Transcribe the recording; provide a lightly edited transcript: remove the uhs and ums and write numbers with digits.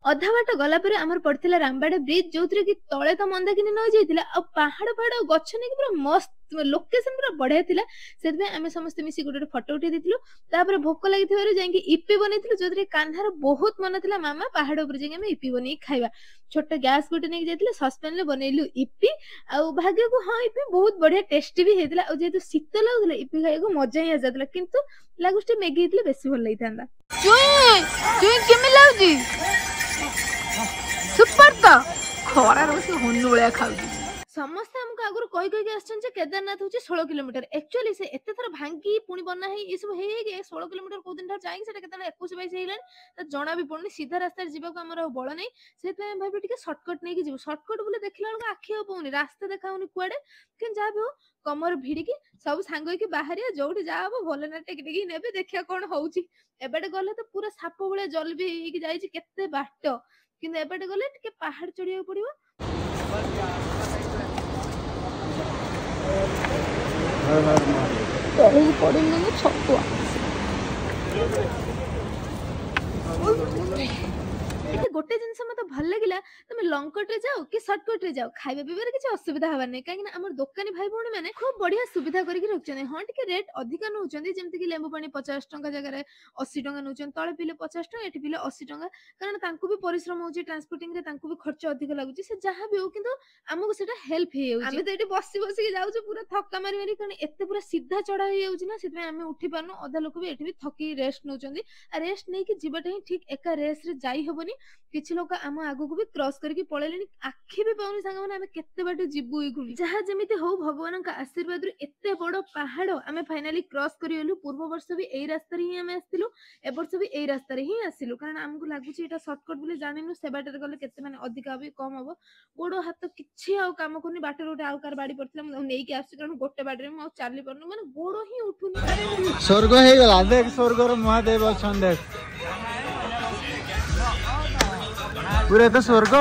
अधा बाट गला पर आमर पड़थिला रामबाड़ा ब्रिज जो कि तले तो मंदाकिनी न जाइतिला आ पहाड़ पहाड़ गछ ने पूरा मस्त लोकेशन पूरा बढ़िया थिला सेतबे आमे समस्त मिसी गोटे फोटो उठे दिथिलु तापर भोक लागिथिबारु जाईकी इपी बनेथिलु जोदरे कान्हार बहुत मन थिला मामा पहाड़ ऊपर जाईकी आमे इपी बनै खाइबा छोट गैस गोटे नै जाइतिले सस्पेन ले बनैलु इपी आ भाग्य को हां इपी बहुत बढ़िया टेस्टी भी हेतिला आ जेतु शीत लागुला इपी खाइ को मजा ही आ जातला किंतु लागुस्टे मैगी हेतिले बेसी भल लागिथांदा चुई चुई केमे लाउजी सुपर तो खरा रोसी होनु बळिया खाउजी समस्त हमको आगुर कहि कहि आछन जे केदारनाथ होची 16 किलोमीटर एक्चुअली से एते थर भांगी पुणी बना है ई सब हे हे 16 किलोमीटर को दिन जाई सेटा केतना 21 22 हेलन त जणा भी पड़नी सीधा रास्ता जीवा को हमर बळ नै सेत में भाबी टिके शॉर्टकट नै कि जीव शॉर्टकट बोले देखला लगा आखी होउनी रास्ता देखाउनी कुआडे किन जा भी हो कमर भिड़ी की सब सांग के बाहरिया जोठी जा हो भले ना टेक टेक नेबे देखिया कोन होउची एबेटे गले तो पूरा साप बळे जल भी कि जाई केते बाट किन एबेटे गले टिके पहाड़ चढ़िया पड़िबो पड़ेंगे छतुआ गोटे जिनस मत भल लगिला तुम लंग कट रे जाओ कि शॉर्टकट रे जाओ खाइबा पीबार किसी असुविधा हबार नै काहे कि हमर दुकानी भाई भौणी माने खूब बढ़िया सुविधा करके रखछन हां टिके रेट अधिका नउछन जेमति कि लेंबू पानी 50 टंका जगह रे 80 टंका नउछन तळे पिले 50 टंका एठी पिले 80 टंका कारण तांको भी परिश्रम होउची ट्रांसपोर्टिंग रे तांको भी खर्च अधिक लागुची से जहां भी हो किंतु हमको सेटा हेल्प हे होउची आमे तो एठी बसी बसी जाउछु पूरा थक्का मारी मारी कारण एते पूरा सीधा चढ़ा हे होउची ना सेतमे आमे उठी पारनु अधा लोक भी एठी भी थकी रेस्ट नउचंदी आ रेस्ट नै कि जीवाटा ही ठीक एका रेस रे जाई होबनी किछि लोक आम आगु को भी क्रॉस करके पळेलेनी आखि भी पाउनी संग माने आमे केते बाट जिबु ई घुमी जहा जेमिति हो भगवान का आशीर्वाद रे एते बडो पहाड़ आमे फाइनली क्रॉस करियलु पूर्व वर्ष भी एई रास्ता रे ही आमे आस्तिलु ए वर्ष भी एई रास्ता रे ही आसिलु कारण हमको लागुची एटा शॉर्टकट बोले जानिनु से बाट रे गले केते माने अधिक भी कम हबो गोडो हाथ किछि आ काम करनी बाट रोटे आ कार बाडी पड़थिला म नै के आसी कारण गोटे बाट रे म चाली परनु माने गोडो ही उठुनी स्वर्ग हे गला देख स्वर्ग रो महादेव अछन देख पूरे तो स्वर्ग